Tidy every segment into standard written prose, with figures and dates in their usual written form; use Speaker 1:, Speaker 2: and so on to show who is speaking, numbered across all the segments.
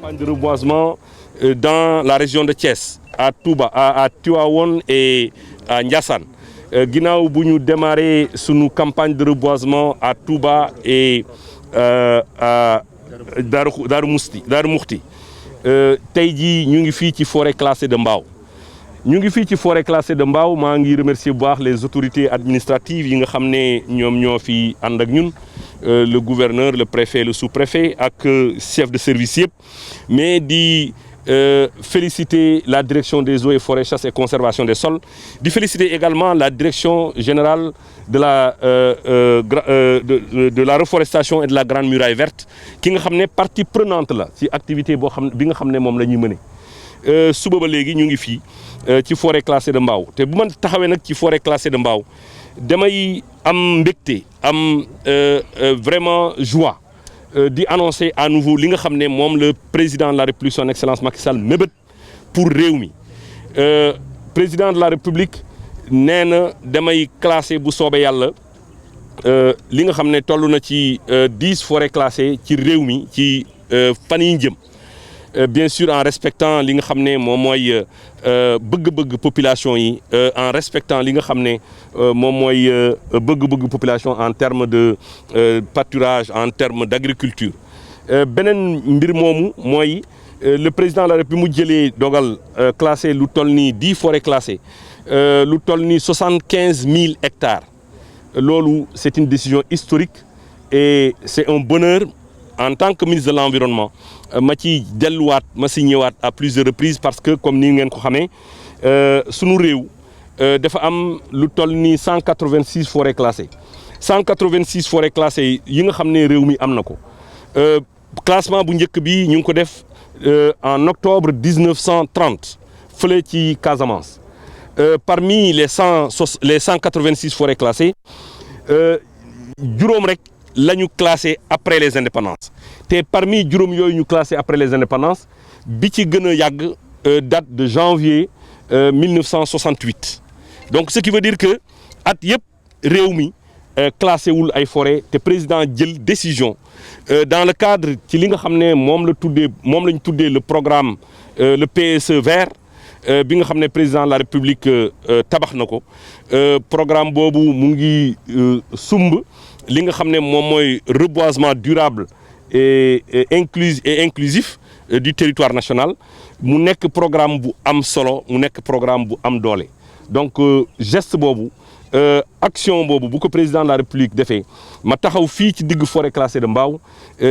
Speaker 1: campagne de reboisement dans la région de Thiès, à Touba, à Tivaouane et à Ndiassane. Ginnaaw bu ñu démarré sunu campagne de reboisement à Touba et à Darou Mouhty tey jii ñu ngi fii ci forêt classée de Mbao. ñu ngi fii ci forêt classée de Mbao maa ngi remercier bu baax les autorités administratives yi nga xam ne ñoom ñoo fi ànd ak ñun le gouverneur le préfet le sous-préfet ak chef de service yëpp mais di féliciter la direction des eaux et forêts chasse et conservation des sols di féliciter également la direction générale de la reforestation et de la grande muraille verte ki nga xam ne partie prenante la ci activité boo xam bi nga xam ne moom la ñuy mëne suba ba léegi ñu ngi fii ci forêt classée de Mbao te bu man taxawee nag ci forêt classée de Mbao damay am mbégte am vraiment joie di annoncer à nouveau li nga xam ne moom le président de la République son excellence Macky Sall mébét pour réew mi président de la République nee na damay classé bu soobee yàlla li nga xam ne toll na ci 10 forêts classées ci réew mi ci fan yi jëm bien sûr en respectant li nga xam ne moom mooy bëgg-bëgg population yi en respectant li nga xam ne moom mooy bëgg-bëgg population en termes de pâturage en termes d'agriculture beneen mbir moomu mooy le président de la République mu jëlee dogal classé lu toll nii 10 forêts classées lu toll nii 75 000 hectares loolu c'est une décision historique et c'est un bonheur en tant que ministre de l'environnement ma ci delluwaat ma si ñëwaat à plusieurs reprises parce que comme ni ngeen ko xamee sunu réew dafa am lu toll ni 186 forêts classées 186 forêts classées yi nga xam ne réew mi am na ko classement bu njëkk bi ñu ngi ko def en octobre 1930 fële ci Casamance parmi les 186 forêts classées juróom rek la ñu classé après les indépendances te parmi juróom yooyu ñu classé après les indépendances bi ci gën a yàgg date de janvier 1968 donc ce qui veut dire que at yëpp réew mi classé wul ay forêt te président jël décision dans le cadre ci li nga xam ne moom la ñu tuddee le programme le PSE vert bi nga xam ne président de la République tabax na ko programme boobu mu ngi sumb li nga xam ne moom mooy reboisement durable et inclusif du territoire national mu nekk programme bu am solo mu nekk programme bu am doole donc geste boobu action boobu bu ko président de la République defee ma taxaw fii ci digg forêt classée de Mbao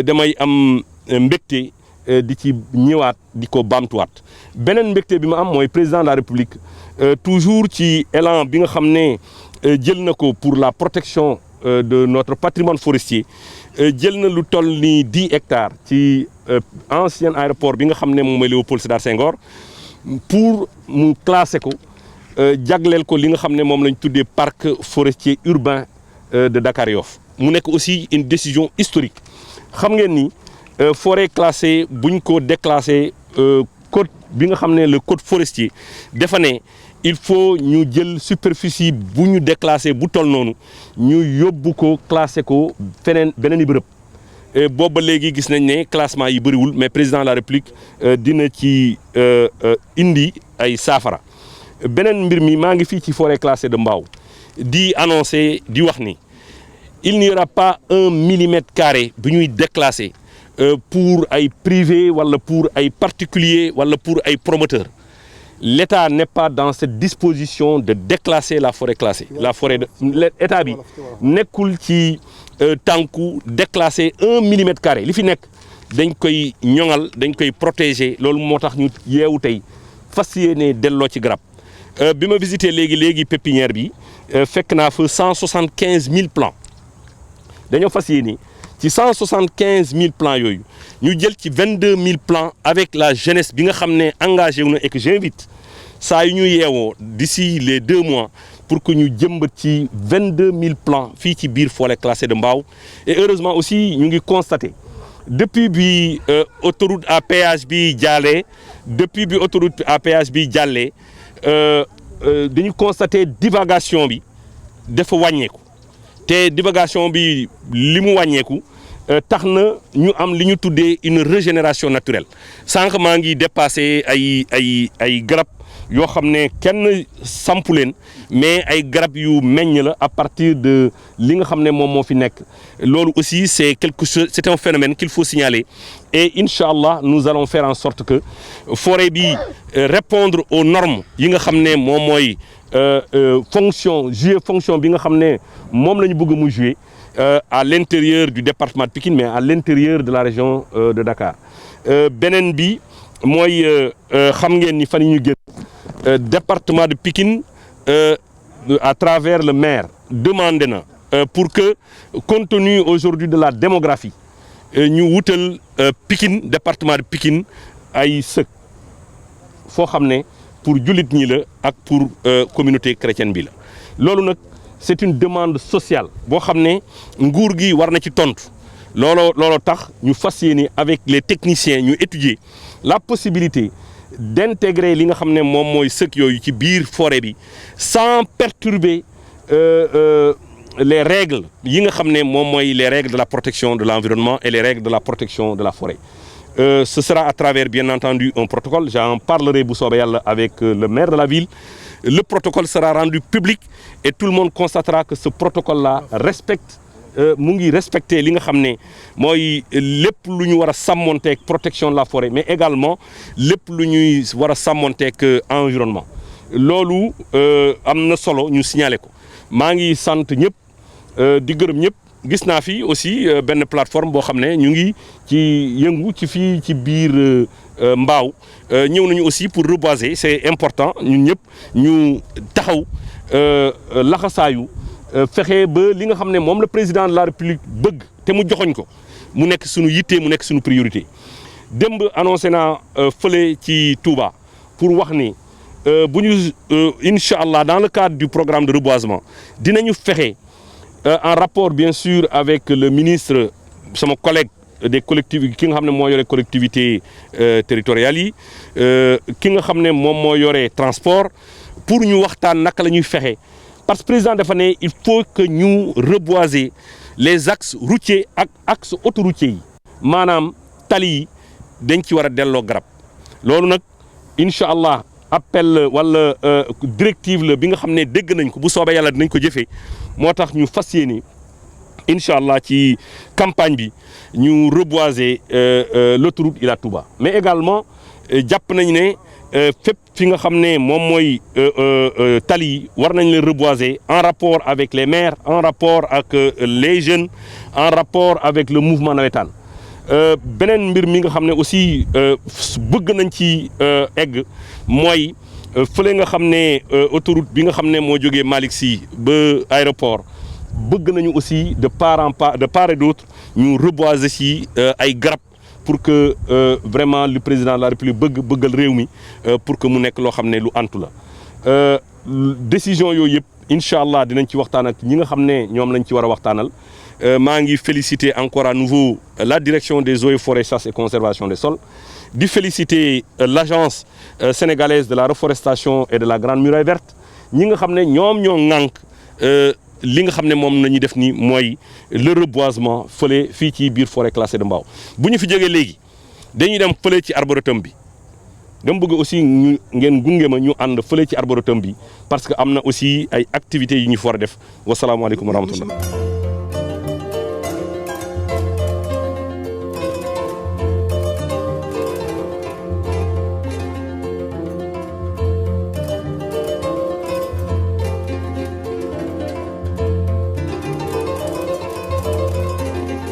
Speaker 1: damay am mbégte di ci ñëwaat di ko baamtuwaat beneen mbégte bi ma am mooy président de la République toujours ci élan bi nga xam ne jël na ko pour la protection de notre patrimoine forestier jël na lu toll ni 10 hectares ci ancien aéroport bi nga xam ne moom mooy Léopold Sédar Senghor pour mu classer ko jagleel ko li nga xam ne moom lañ tuddee parc forestier urbain de Dakar Yoff mu nekk aussi une décision historique xam ngeen ni forêt classée buñ ko déclassé code bi nga xam ne le code forestier dafa ne il faut ñu jël superficie bu ñu déclassé bu toll noonu ñu yóbbu ko classé ko feneen beneen i bërëb boobu ba léegi gis nañ ne classement yi bëriwul mais président de la République dina ci indi ay saafara beneen mbir mi maa ngi fii ci forêt classée de Mbao di annoncer di wax ni il n'y aura pas 1 millimètre carré bu ñuy déclassé pour ay privé wala pour ay particulier wala pour ay promoteur l'État n'est pas dans cette disposition de déclasser la forêt classée la forêt de l'État bi nekkul ci tànku déclasser 1 millimètre carré li fi nekk dañ koy ñoŋal dañ koy protéger loolu moo tax ñu yeewu tey fas yéene delloo ci garab bi ma visité léegi pépinière bi fekk naa fa 175 000 plants dañoo fas yéene ci 175 000 plants yooyu ñu jël ci 22 000 plants avec la jeunesse bi nga xam ne engagé wu na et que j'invite saa yu ñu yeewoo d'ici les 2 mois pour que ñu jëmbat ci 22 000 plants fii ci biir forêt classée de Mbao et heureusement aussi ñu ngi constaté depuis bi autoroute à péage bi jàllee dañu constaté divagation bi dafa wàññeeku te divagation bi li mu wàññeeku tax na ñu am li ñu tuddee une régénération naturelle sànq maa ngi dépassé ay garab yoo xam ne kenn sampu leen mais ay garab yu meññ la à partir de li nga xam ne moom moo fi nekk loolu aussi c'est quelque chose, c'est un phénomène qu'il faut signaler et Inch'Allah nous allons faire en sorte que forêt bi répondre aux normes yi nga xam ne moom mooy fonction bi nga xam ne moom la ñu bëgg mu jouer à l'intérieur du département de Pikine mais à l'intérieur de la région de Dakar beneen bi mooy xam ngeen ni fan yi ñu génn département de Pikine à travers le maire demandé na pour que compte tenu aujourd'hui de la démographie ñu wutal Pikine département de Pikine ay sëk foo xam ne pour jullit ñi la ak pour communauté chrétienne bi la loolu nag c'est une demande sociale boo xam ne nguur gi war na ci tontu looloo tax ñu fas yéene avec les techniciens ñu étudier la possibilité d'intégrer li nga xam ne moom mooy sëk yooyu ci biir forêt bi sans perturber les règles yi nga xam ne moom mooy les règles de la protection de l'environnement et les règles de la protection de la forêt ce sera à travers bien entendu un protocole j'en parlerai bu soobee yàlla avec le maire de la ville le protocole sera rendu public et tout le monde constatera que ce protocole-là respecte mu ngi respecter li nga xam ne mooy lépp lu ñu war a sàmmonteeg protection de la forêt mais également lépp lu ñuy war a sàmmonteeg environnement loolu am na solo ñu signaler ko maa ngi sant ñëpp di gërëm ñëpp gis naa fi aussi benn plateforme boo xam ne ñu ngi ci yëngu ci fii ci biir Mbao ñëw nañu aussi pour reboiser c'est important ñun ñëpp ñu taxaw laxasaayu fexe ba li nga xam ne moom le président de la République bëgg te mu joxoñ ko mu nekk suñu yitte mu nekk suñu priorité démb annoncé naa fële ci Touba pour wax ni bu ñu incha allah dans le cadre du programme de reboisement dinañu fexe en rapport bien sûr avec le ministre sama collègue des collectivités ki nga xam ne moo yore collectivités territoriales yi ki nga xam ne moom moo yore transport pour ñu waxtaan naka la ñuy fexe parce que président dafa ne il faut que ñu reboiser les axes routiers ak axes autoroutiers yi maanaam tali yi dañ ci war a delloo garab loolu nag incha allah appel wala directive la bi nga xam ne dégg nañ ko bu soobee yàlla dinañ ko jëfee moo tax ñu fas yéene incha allah ci campagne bi ñu reboiser l'autoroute Ila Touba mais également jàpp nañ ne fépp fi nga xam ne moom mooy tali yi war nañ leen reboiser en rapport avec les maires en rapport ak les jeunes en rapport avec le mouvement navétane beneen mbir mi nga xam ne aussi bëgg nañ ci egg mooy fële nga xam ne autoroute bi nga xam ne moo jógee Malick Sy ba aéroport bëgg nañu aussi de part et d'autre ñu reboiser ci ay garab pour que vraiment le président de la République bëggal réew mi pour que mu nekk loo xam ne lu antu la décision yooyu yëpp incha allah dinañ ci waxtaan ak ñi nga xam ne ñoom lañ ci war a waxtaanal maa ngi féliciter encore à nouveau la direction des eaux et forêts chasse et conservation des sols di féliciter l'agence sénégalaise de la reforestation et de la grande muraille verte ñi nga xam ne ñoom ñoo ŋànk li nga xam ne moom nañuy def ni mooy le reboisement fële fii ci biir forêt classée de Mbao bu ñu fi jógee léegi dañuy dem fële ci arboretum bi dama bëgg aussi ñu ngeen gunge ma ñu ànd fële ci arboretum bi parce que am na aussi ay activités yu ñu fa war a def wasalaamaaleykum wa rahmatullah